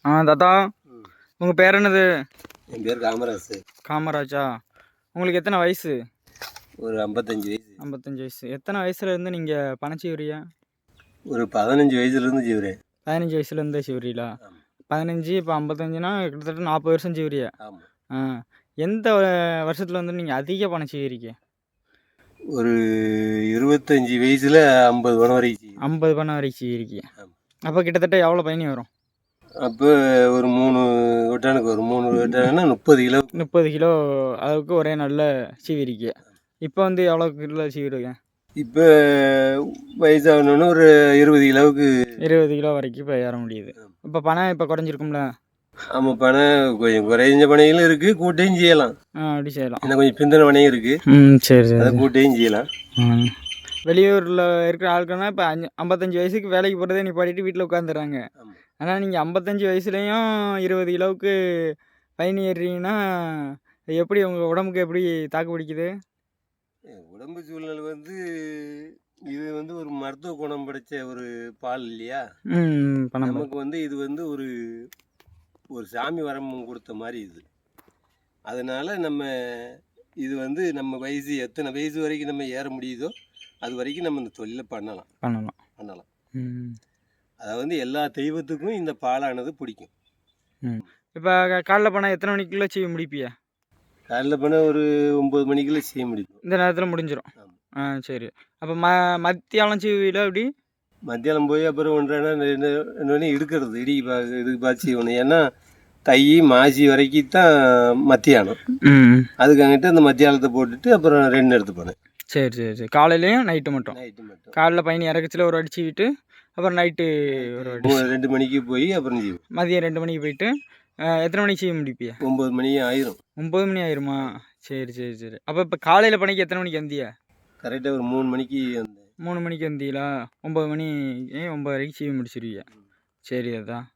தாத்தா, ம். உங்கள் பேர் என்னது? என் பேர் காமராஜ். காமராஜா. உங்களுக்கு எத்தனை வயசு? ஒரு 55 வயசு. 55 வயசு. எத்தனை வயசுலேருந்து நீங்கள் பணம் செய்வீங்க? ஒரு 15 வயசுலேருந்து செய்கிறேன். 15 வயசுலேருந்தே செய்வீங்களா? ஆமாம். 15 இப்போ 55னா கிட்டத்தட்ட 40 வருஷம் செய்வீங்க. ஆமாம். ஆ. எந்த வருஷத்துல வந்து நீங்கள் அதிக பணம் செய்வீங்க? ஒரு 25 வயசில் 50 பணம் வரைக்கும் செய்கிறேன். 50 பணம் வரைக்கும் செய்வீங்க. ஆமாம். அப்போ கிட்டத்தட்ட எவ்வளோ பயணி வரும்? அப்போ ஒரு 3 வட்டானுக்கு வரும். 3 வட்டானா 30 கிலோ. 30 கிலோ அளவுக்கு ஒரே நல்ல சீவிரிக்க. இப்போ வந்து எவ்வளோ கிலோ சீவிருங்க? இப்போ வயசாகணுன்னு ஒரு 20 கிலோவுக்கு. 20 கிலோ வரைக்கும் இப்போ ஏற முடியுது. இப்போ பணம் இப்போ குறைஞ்சிருக்கும்ல? ஆமாம், பணம் கொஞ்சம் குறைஞ்ச பனைகளும் இருக்குது, கூட்டையும் செய்யலாம். அப்படி செய்யலாம். ஏன்னா கொஞ்சம் பிந்தின பனையும் இருக்குது. சரி சரி. அதை கூட்டையும் செய்யலாம். வெளியூரில் இருக்கிற ஆட்கள்னா இப்போ 55 வயசுக்கு வேலைக்கு போகிறதே நிப்பாட்டிட்டு வீட்டில் உட்காந்துடுறாங்க. ஆனால் நீங்கள் 55 வயசுலேயும் 20 கிலோவுக்கு பயணி ஏறுறீங்கன்னா எப்படி உங்கள் உடம்புக்கு எப்படி தாக்கு பிடிக்குது? உடம்பு சூழ்நிலை வந்து இது வந்து ஒரு மருத்துவ குணம் படைச்ச ஒரு பால் இல்லையா? நமக்கு வந்து இது வந்து ஒரு ஒரு சாமி வரம் கொடுத்த மாதிரி இது. அதனால நம்ம இது வந்து நம்ம வயசு எத்தனை வயசு வரைக்கும் நம்ம ஏற முடியுதோ அது வரைக்கும் நம்ம இந்த தொழிலை பண்ணலாம். அதை வந்து எல்லா தெய்வத்துக்கும் இந்த பாலானது பிடிக்கும். இப்போ காலைல போனால் எத்தனை மணிக்குள்ளே செய்ய முடிப்பிய? காலைல போனால் ஒரு 9 மணிக்குள்ளே செய்ய முடியும். இந்த நேரத்தில் முடிஞ்சிடும். சரி. அப்போ மத்தியானம் செய்வீங்களா? எப்படி? மத்தியானம் போய் அப்புறம் 1:30 எடுக்கிறது இதுக்கு பார்த்து செய்யணும். ஏன்னா தை மாசி வரைக்கும் தான் மத்தியானம். அதுக்கு அங்கிட்ட அந்த மத்தியானத்தை போட்டுட்டு அப்புறம் 2 எடுத்து போனேன். சரி சரி சரி. காலையிலையும் நைட்டு மட்டும்? காலைல பயணி இறக்கச்சில் ஒரு அடிச்சு விட்டு அப்புறம் நைட்டு ஒரு 2 மணிக்கு போய் அப்புறம் செய்வோம். மதியம் 2 மணிக்கு போயிட்டு எத்தனை மணிக்கு செய்ய முடிப்பியா? 9 மணி ஆயிரும். 9 மணி ஆயிருமா? சரி சரி சரி. அப்போ இப்போ காலையில் பணிக்கு எத்தனை மணிக்கு வந்தியா? கரெக்டாக ஒரு 3 மணிக்கு வந்தேன். 3 மணிக்கு வந்தீங்களா? 9 மணி 9 வரைக்கும் செய்ய முடிச்சிருவீங்க. சரி அதான்.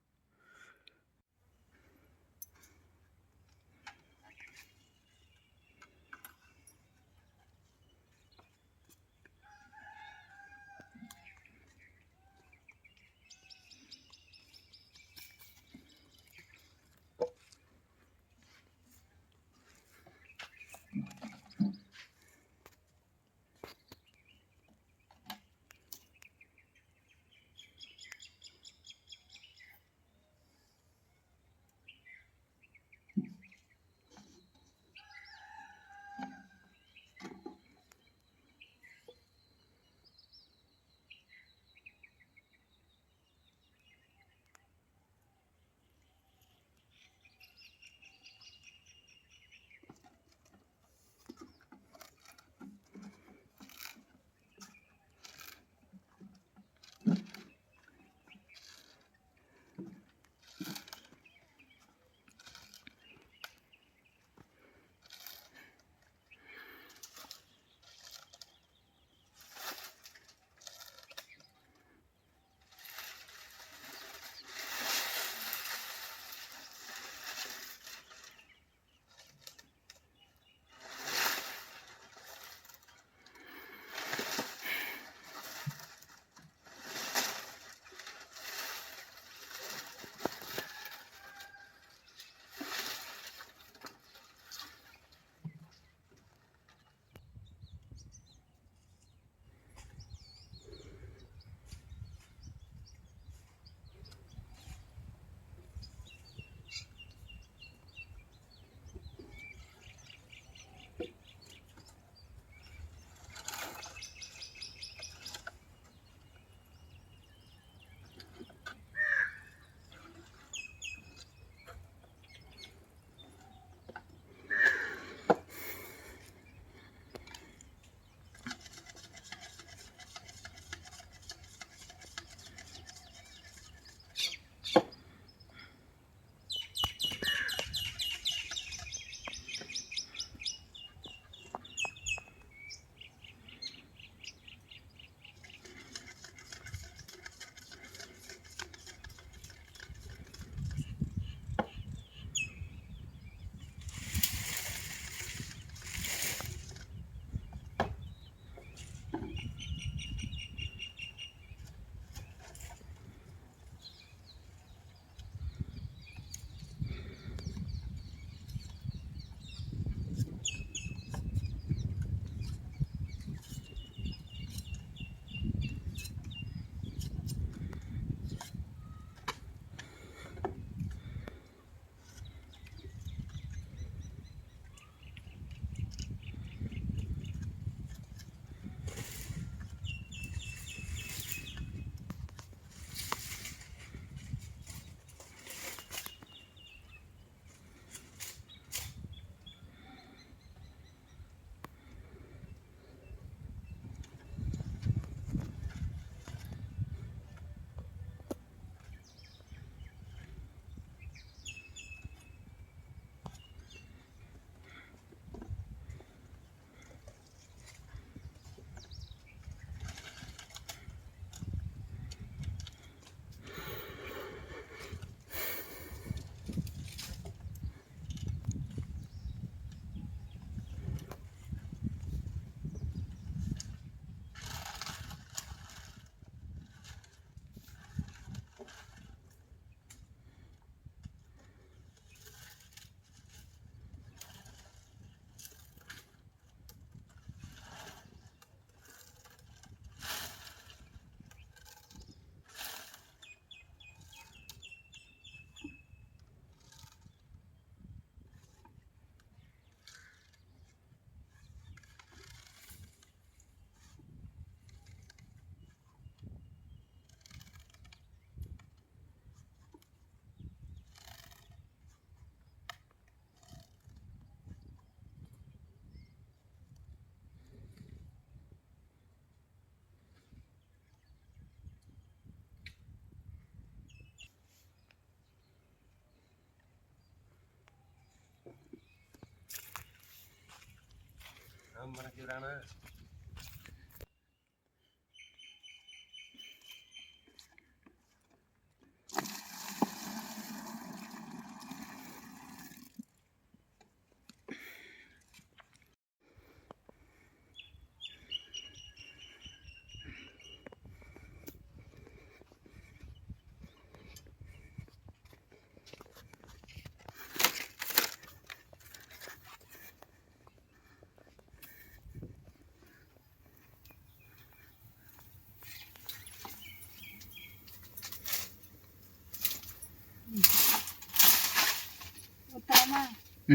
குணம் படைச்சுறானா.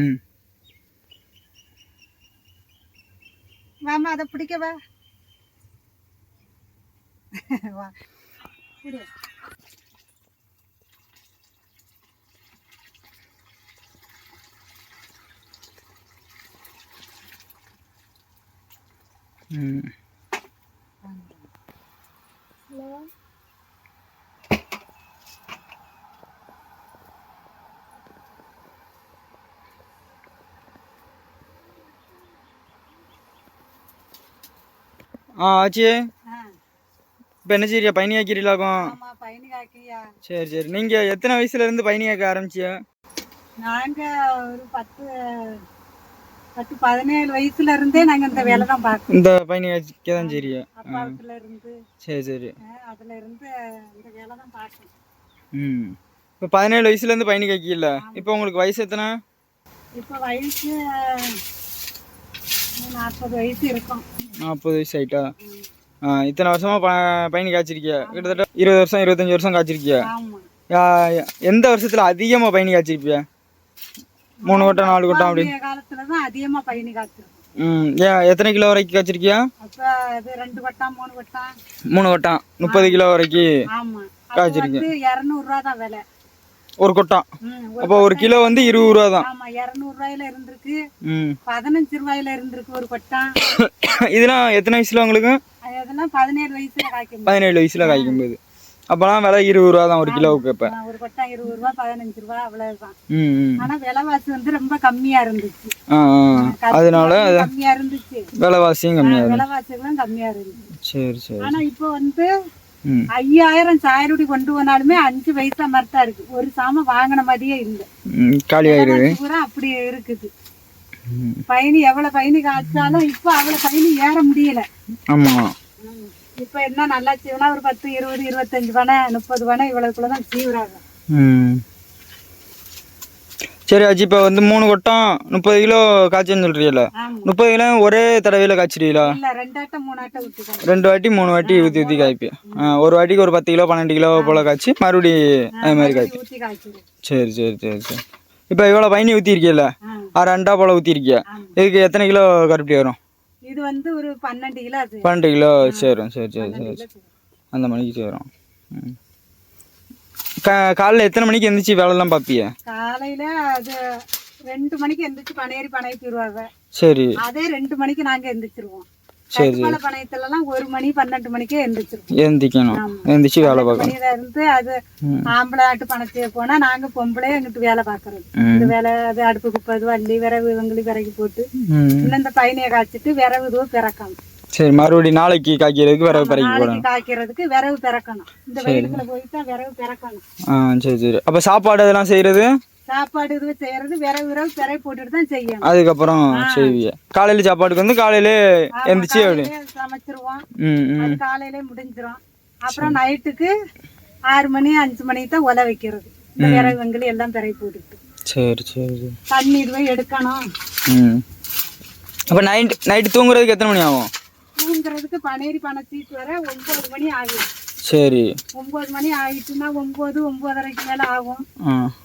ம் வாமா அதை பிடிக்கவா வா பிடி. ம் ஹலோ ஆச்சி ஆ இப்போ என்ன செய்யறியா பயணி ஆக்கிறீங்களாக்கும்? ஆமா பயணி காக்கியா. சரி சரி. நீங்கள் எத்தனை வயசுலேருந்து பயணி ஆக்க ஆரம்பிச்சியா? நாங்கள் ஒரு 17 வயசுல இருந்தே நாங்கள் இந்த வேலை தான் பார்க்கோம். இந்த பயணி ஆக்க தான் சரியா? அப்பாத்துல இருந்து சரி சரி. அதுல இருந்து இந்த வேலை தான் பார்க்கணும். ம் இப்போ 17 வயசுலேருந்து பயணி காக்கில்ல, இப்போ உங்களுக்கு வயசு எத்தனை? இப்போ வயசு 40 வயசு இருக்கும். 40 வயசு ஆயிட்டா? இத்தனை வருஷமா பயணி காய்ச்சிருக்கியா? கிட்டத்தட்ட 20 வருஷம் 25 வருஷம் காய்ச்சிருக்கியா? ஆமா. எந்த வருஷத்துல அதிகமா பயணி காய்ச்சிருப்பியா? 3 வட்டம் 4 வட்டம் அப்படி? காலத்துல தான் அதிகமா பயணி காய்ச்சிருக்கோம். ஏன் எத்தனை கிலோ வரைக்கும் காய்ச்சிருக்கியா? அப்ப அது 2 வட்டம் 3 வட்டம் 3 வட்டம் 30 கிலோ வரைக்கும் ஆமா காய்ச்சிருக்கேன். 200 ரூபா தான் விலை ஒரு கொட்டம். அப்போ ஒரு கிலோ வந்து 20 ரூபா தான். ஆமா 200 ரூபாயில இருந்திருக்கு, 15 ரூபாயில இருந்திருக்கு ஒரு கொட்டம். இதெல்லாம் எத்தனை வயசுல உங்களுக்கு? அதெல்லாம் 17 வயசுல காய்க்கும். 17 வயசுல காய்க்கும் போது அப்பெல்லாம் விலை 20 ரூபா தான் ஒரு கிலோவுக்கு. இப்ப ஒரு கொட்டம் 20 ரூபா 15 ரூபா அவ்வளவுதான். ஆனா விலைவாசி வந்து ரொம்ப கம்மியா இருந்துச்சு. அதனால கம்மியா இருந்துச்சு, விலைவாசியும் கம்மியா இருந்துச்சு. விலைவாசிகளும் கம்மியா இருந்துச்சு. சரி சரி. ஆனா இப்போ வந்து 5000 சாயருடி கொண்டு போனாலுமே 5 பைசா மாதிரி தான் இருக்கு. ஒரு சாம வாங்கின மாதிரியே இல்லை, காலி ஆயிடுது. பூரா அப்படி இருக்குது. பயணி எவ்வளவு பயணி காய்ச்சாலும் இப்ப அவ்வளவு பயணி ஏற முடியல. ஆமா இப்ப என்ன நல்லா சீவனா ஒரு 10 20 25 பனை 30 பனை இவ்வளவுக்குள்ளதான் சீவுறாங்க. சரி ஆச்சு. இப்போ வந்து 3 கொட்டம் 30 கிலோ காய்ச்சல்னு சொல்றீங்களா? 30 கிலோ ஒரே தடவையில காய்ச்சிடுவீங்களா? இல்ல 2 ஆட்டம் 3 ஆட்டம் ஊத்தி 2 வாட்டி 3 வாட்டி ஊற்றி ஊற்றி காய்ப்பேன். ஒரு வாட்டிக்கு ஒரு 10 கிலோ 12 கிலோ போல காய்ச்சி மறுபடி அது மாதிரி காய்ப்பேன். ஊத்தி காய்ச்சிடும். சரி சரி சரி சரி. இப்போ இவ்வளோ பயணி ஊற்றிருக்கீல்ல, 2 போல ஊற்றிருக்கியா? இதுக்கு எத்தனை கிலோ கருப்பட்டி வரும்? இது வந்து ஒரு 12 கிலோ. 12 கிலோ சேரும். சரி சரி சரி. அந்த மணிக்கு சேரும். காலைல எத்தனை மணிக்கு எந்திரிச்சு வேலைலாம் பார்ப்பிய? காலையில அது 2 மணிக்கு எந்திரிச்சு பனையேறி பனையத்திடுவாங்க. சரி. அதே 2 மணிக்கு நாங்க எந்திரிச்சிருவோம். சரி. பனையத்துலலாம் 1 மணி 12 மணிக்கே எந்திரிச்சிருவோம். எந்திரிக்கணும், எந்திரிச்சு வேலை பார்க்கணும். இருந்து அது ஆம்பளை ஆட்டு பணத்தை போனா நாங்க பொம்பளை எங்கிட்டு வேலை பார்க்கறது. இந்த வேலை அது அடுப்பு குப்பது வள்ளி விறகு இவங்களி விறகு போட்டு இன்னும் இந்த பயணியை காய்ச்சிட்டு விறகு இதுவும் பிறக்கணும். சரி, மறுபடியும் நாளைக்கு காய்க்கிறதுக்கு விறகு பிறக்கி போடணும். காய்க்கிறதுக்கு விறகு பிறக்கணும். இந்த வெயிலுக்குள்ள போயிட்டா விறகு பிறக்கணும். சரி சரி. அப்ப சாப்பாடு அதெல்லாம் செய்யறது? சாப்பாடு இது செய்யறது விறகு பிறகு போட்டுட்டு தான் செய்யணும். அதுக்கப்புறம் செய்வீங்க. காலையில சாப்பாடுக்கு வந்து காலையில எந்திரிச்சு சமைச்சிருவோம். அது காலையிலே முடிஞ்சிரும். அப்புறம் நைட்டுக்கு 6 மணி 5 மணி தான் ஒலை வைக்கிறது. இந்த விறகு வெங்கலி எல்லாம் பிறகு போட்டுட்டு. சரி சரி. தண்ணி இதுவே எடுக்கணும். அப்ப நைட்டு தூங்குறதுக்கு எத்தனை மணி ஆகும்? தூங்குறதுக்கு பனேரி பணத்தீட்டு வர 9 மணி ஆகும். சரி. 9 மணி ஆயிட்டுன்னா 9 9:30 மேல ஆகும்.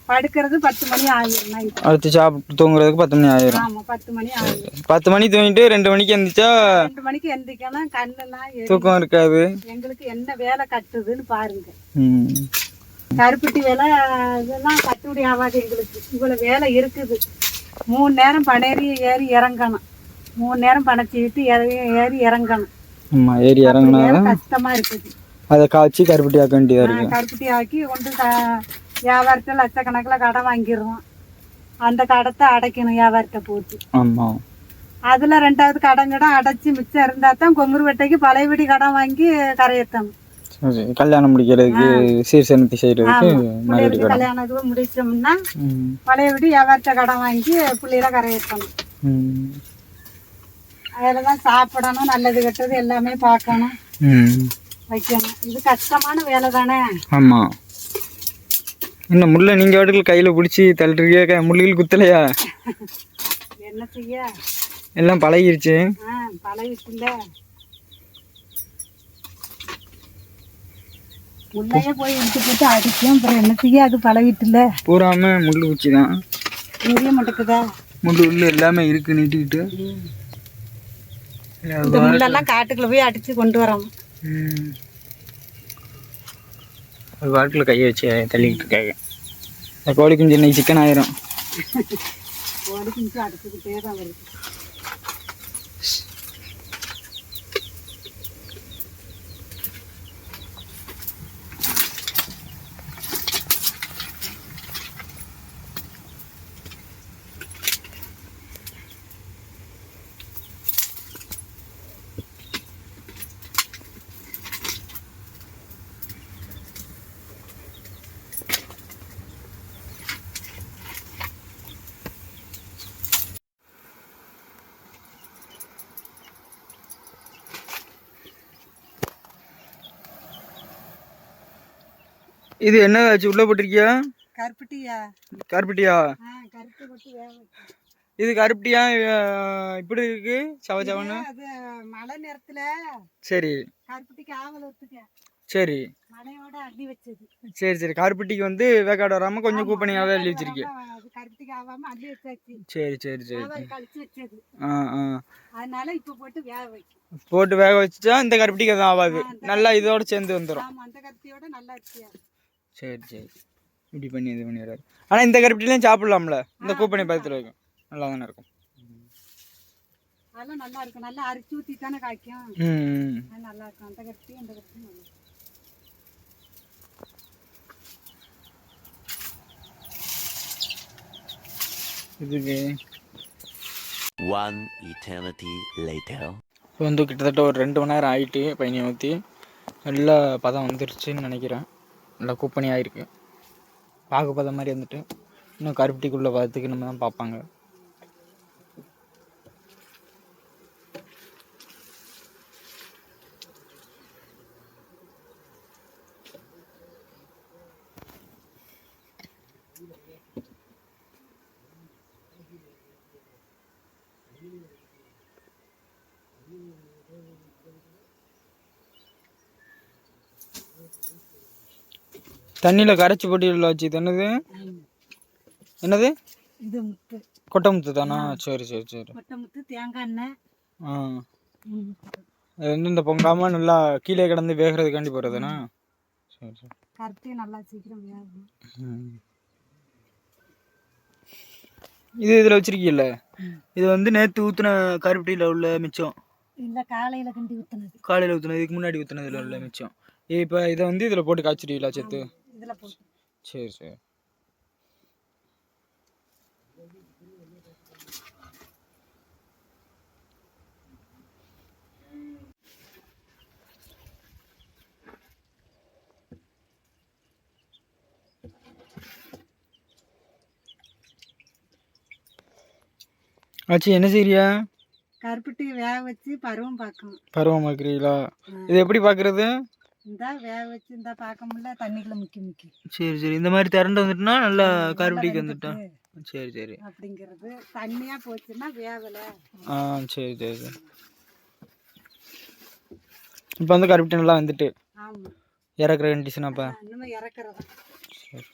படுக்கிறது 10 மணி ஆயிரும் நைட். அடுத்து சாப்பிட்டு தூங்குறதுக்கு 10 மணி ஆயிரும். ஆமா 10 மணி ஆயிரும். 10 மணி தூங்கிட்டு 2 மணிக்கு எந்திரிச்சா 2 மணிக்கு எந்திரிக்கலாம். கண்ணெல்லாம் தூக்கம் இருக்காது. எங்களுக்கு என்ன வேலை கட்டுதுன்னு பாருங்க. கருப்பட்டி வேலை இதெல்லாம் கட்டுப்படி ஆகாது எங்களுக்கு. இவ்வளவு வேலை இருக்குது. 3 நேரம் பனேரி ஏறி இறங்கணும். 3 நேரம் பணச்சிட்டு ஏறி இறங்கணும். ஆமா, ஏறி இறங்கினா கஷ்டமா இருக்குது. அதை காய்ச்சி கருப்பட்டி ஆக்க வேண்டியதா இருக்கு. கருப்பட்டி ஆக்கி கொண்டு வியாபாரத்தை லட்சக்கணக்கில் கடன் வாங்கிடுவோம். அந்த கடத்தை அடைக்கணும் வியாபாரத்தை போட்டு. ஆமா. அதில் 2வது கடன் அடைச்சி மிச்சம் இருந்தால் தான் கொங்குரு வெட்டைக்கு பழைய வீடு கடன் வாங்கி கரையேற்றணும். சரி கல்யாணம் முடிக்கிறதுக்கு சீர்சனத்தி செய்கிறதுக்கு பிள்ளைகளுக்கு கல்யாணத்துக்கு முடிச்சோம்னா பழைய வீடு வியாபாரத்தை கடன் வாங்கி பிள்ளைகளை கரையேற்றணும். அதில் தான் சாப்பிடணும், நல்லது கெட்டது எல்லாமே பார்க்கணும், வைக்கணும். இது கஷ்டமான வேலை தானே. ஆமாம். என்ன முள்ள நீங்கள் வாட்டுக்கு கையில் பிடிச்சி தள்ளுறீங்க, முள்ளிகள் குத்தலையா? என்ன செய்ய, எல்லாம் பழகிருச்சு. பழகிட்டுல முள்ளையே போய் இழுத்து போட்டு அடிக்கும். அப்புறம் என்ன செய்ய, அது பழகிட்டுல. பூராம முள் குச்சி தான் நிறைய மாட்டேக்குதா, முள் உள்ள எல்லாமே இருக்கு நீட்டிக்கிட்டு. இந்த முள்ளெல்லாம் காட்டுக்குள்ள போய் அடிச்சு கொண்டு வரோம். ஒரு வாட்டில் கையை வச்சு தள்ளிக்கிட்டு இருக்காங்க. கோழி குஞ்சு இன்னைக்கு சிக்கன் ஆயிரும். கோழி குஞ்சு அடிச்சுக்கிட்டே தான் வருது. இது என்ன ஆச்சு, உள்ள போட்டிருக்கியா? கருப்பட்டியா? கருப்பட்டியா? கருப்பு போட்டு வேக வச்சு. இது கருப்பட்டியா இப்படி இருக்கு சவ சவன்னு? அது மழை நேரத்துல சரி கருப்பட்டிக்கு ஆவல ஊத்துக்க. சரி மழையோட அள்ளி வச்சது. சரி சரி கருப்பட்டிக்கு வந்து வேக்காடு வராம கொஞ்சம் கூப்பனியாவே அள்ளி வச்சிருக்கேன். அது கருப்பட்டிக்கு ஆகாம அள்ளி வச்சாச்சு. சரி சரி சரி கழிச்சு வச்சது. அதனால இப்ப போட்டு வேக வைக்கும். போட்டு வேக வச்சா இந்த கருப்பட்டிக்கு எதுவும் ஆகாது, நல்லா இதோட சேர்ந்து வந்துடும். அந்த கருப்பட்டியோட நல்லா இருக்கியா? சரி சரி இப்படி பண்ணி இது பண்ணிடுறாரு. ஆனால் இந்த கருப்பட்டிலையும் சாப்பிடலாம்ல, இந்த கூப்பனை பக்கத்தில் இருக்கும், நல்லா தானே இருக்கும். அதெல்லாம் நல்லா இருக்கும், நல்லா அரிசி ஊற்றி தானே காய்க்கும். நல்லா இருக்கும் அந்த கருப்பட்டி, இந்த கருப்பட்டி நல்லா இருக்கும். இதுக்கு One eternity later. இப்போ வந்து கிட்டத்தட்ட ஒரு 2 மணி நேரம் ஆகிட்டு பையனை ஊற்றி நல்லா பதம் வந்துருச்சுன்னு நினைக்கிறேன். நல்லா கூப்பனி ஆகிருக்கு, பாகு பதம் மாதிரி வந்துட்டு. இன்னும் கருப்பட்டிக்குள்ளே பதத்துக்கு நம்ம தான் பார்ப்பாங்க. தண்ணியில் கரைச்சி போட்டியில் வச்சு என்னது என்னது? இது முத்து, கொட்டை முத்து தானா? சரி சரி சரி. கொட்டை முத்து, தேங்காய் எண்ணெய். அது வந்து இந்த பொங்காமல் நல்லா கீழே கிடந்து வேகிறதுக்காண்டி போகிறதுனா? சரி சரி. கருப்பட்டி நல்லா சீக்கிரம் வேகும். இது இதில் வச்சிருக்கீல்ல, இது வந்து நேற்று ஊற்றின கருப்பட்டியில் உள்ள மிச்சம் இல்லை, காலையில் கிண்டி ஊற்றுனது. காலையில் ஊற்றினது, இதுக்கு முன்னாடி ஊற்றினதுல உள்ள மிச்சம். இப்போ இதை வந்து இதில் போட்டு காய்ச்சிடுவீங்களா சேர்த்து? இதில் போட்டு. சரி சரி. ஆச்சு என்ன செய்யறியா? கருப்பட்டி வேக வச்சு பருவம் பார்க்கணும். பருவம் பார்க்குறீங்களா? இது எப்படி பார்க்குறது? இந்தா வேக வச்சு இந்தா பார்க்க முடியல, தண்ணிக்குள்ள முக்கி. சரி சரி. இந்த மாதிரி திரண்டு வந்துட்டுனா நல்லா கருப்பட்டிக்கு வந்துட்டோம். சரி சரி. அப்படிங்கிறது தண்ணியாக போச்சுன்னா வேகலை. சரி சரி சரி. இப்போ வந்து கருப்பட்டி நல்லா வந்துட்டு இறக்குற கண்டிஷன். அப்போ இன்னும் இறக்குறதா. சரி.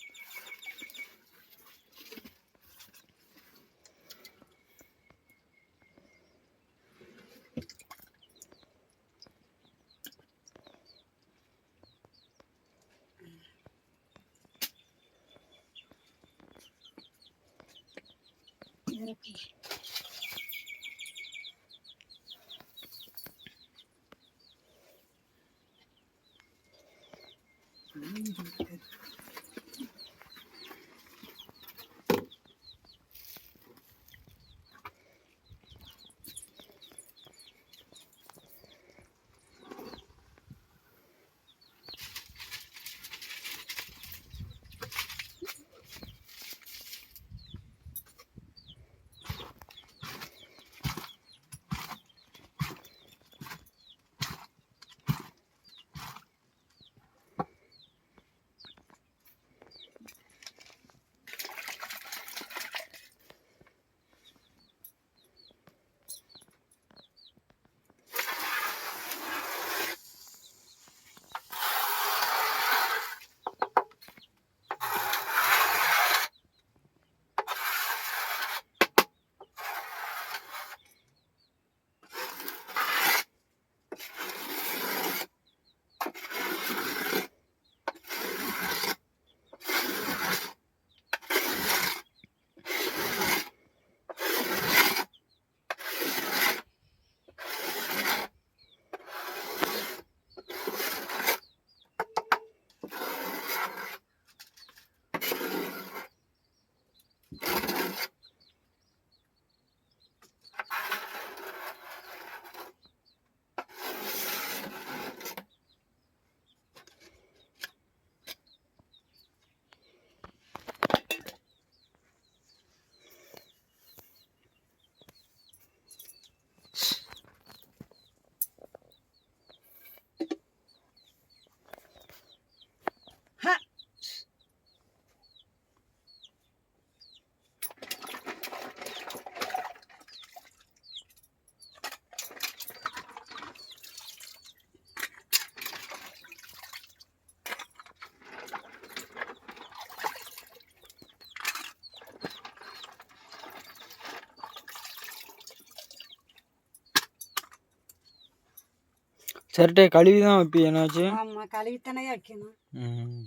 சிரட்டையை கழுவி தான் வைப்பி என்னாச்சு? ஆமாம், கழுவித்தானே வைக்கணும். ம்.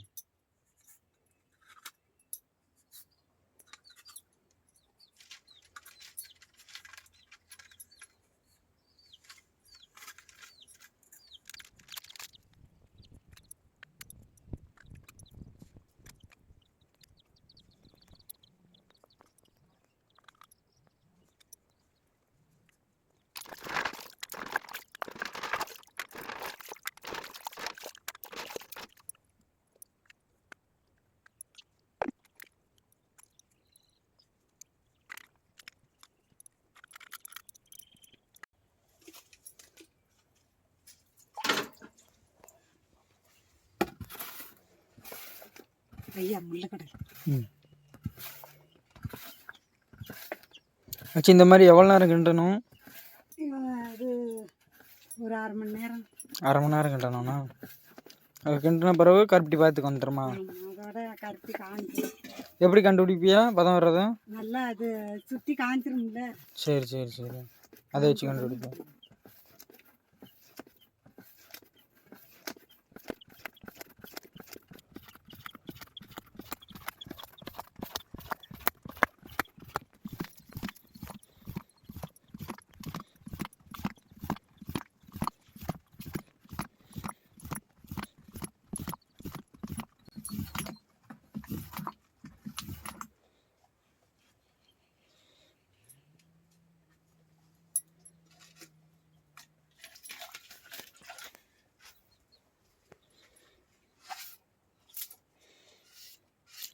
ஐயா முள்ள கடை ம். ஆச்சு, இந்த மாதிரி எவ்வளோ நேரம் கிண்டணும்? அது ஒரு 1/2 மணி நேரம். 1/2 மணி நேரம் கிண்டணும்ண்ணா? அது கிண்டின பிறகு கருப்பட்டி பார்த்துக்கு வந்துடுமா? அதோட கருப்பி காஞ்சிரும். எப்படி கண்டுபிடிப்பியா பதம் வர்றத? நல்லா அது சுற்றி காஞ்சிரும்ல. சரி சரி சரி, அதை வச்சு கண்டுபிடிப்பேன்.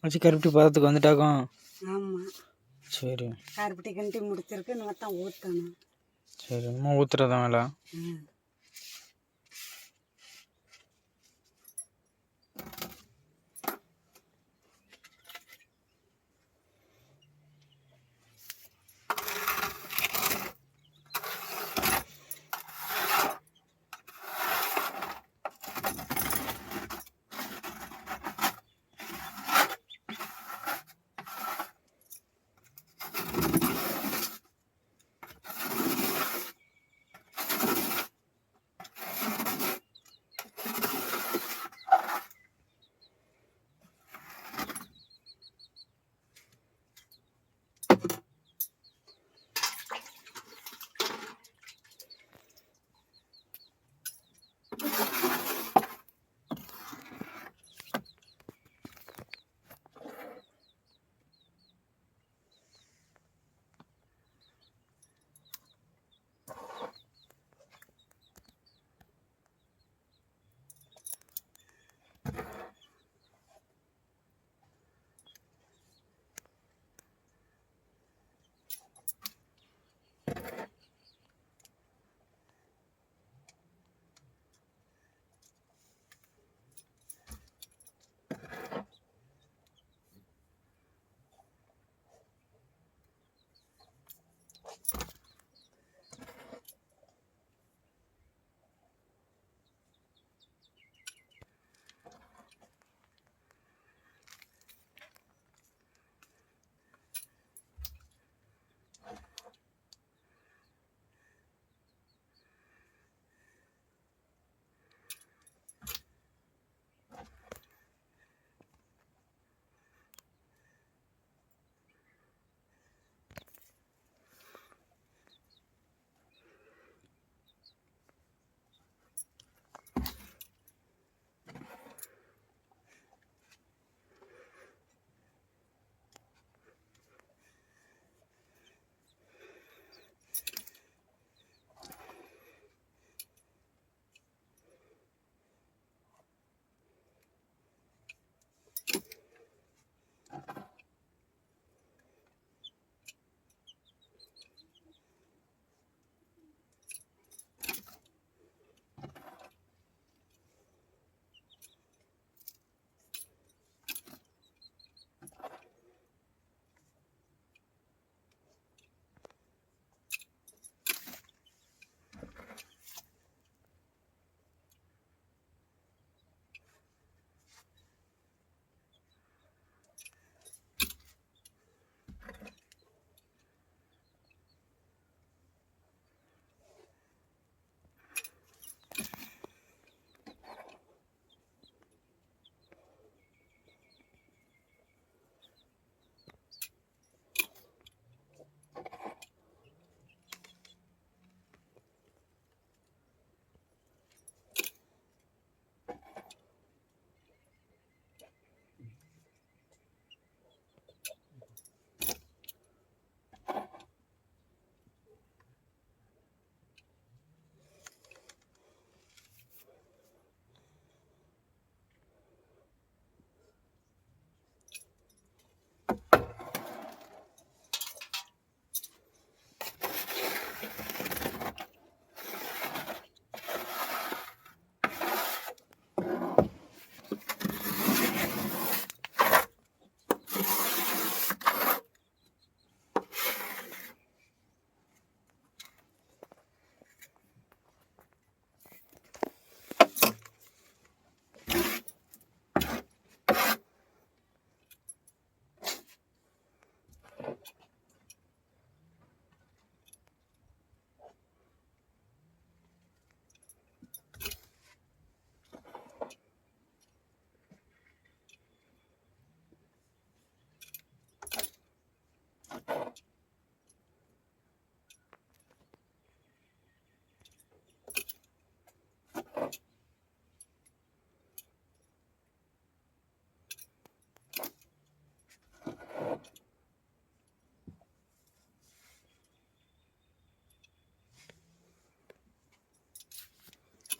வச்சு கருப்பட்டி பதத்துக்கு வந்துட்டாக்கும். ஆமாம், சரி கருப்பட்டி கிண்டி முடிச்சிருக்கு. நம்ம தான் ஊற்றணும். சரி, இன்னும் ஊற்றுறதான் வேலை.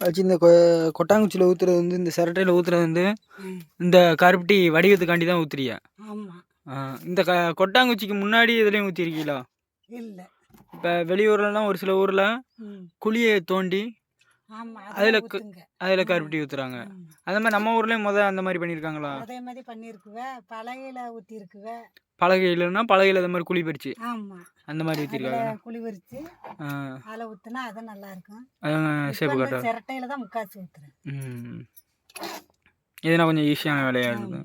வச்சு இந்த கொட்டாங்குச்சியில் ஊற்றுறது வந்து இந்த சிரட்டையில் ஊற்றுறது வந்து இந்த கருப்பட்டி வடிவத்துக்காண்டி தான் ஊற்றுறியா? ஆமாம். இந்த கொட்டாங்குச்சிக்கு முன்னாடி இதுலேயும் ஊற்றிருக்கீங்களா? இல்லை. இப்போ வெளியூர்லலாம் ஒரு சில ஊரில் குழியை தோண்டி அதில் கருப்பட்டி ஊற்றுறாங்க. அதே மாதிரி நம்ம ஊர்லேயும் அந்த மாதிரி பண்ணியிருக்காங்களா? அதே மாதிரி பண்ணியிருக்குவேன். பலகையில் ஊற்றிருக்குவேன். பலகையிலன்னா பலகையில் அது மாதிரி குழி பறிச்சு ஆமாம் அந்த மாதிரி ஊற்றிருக்காங்க. குழி பறிச்சு அதில் ஊற்றினா அது நல்லா இருக்கும். சேப்பு கரெக்டாக சிரட்டையில் தான் முக்காசி ஊற்றுறேன். இதுனா கொஞ்சம் ஈஸியான வேலையாக இருக்குது.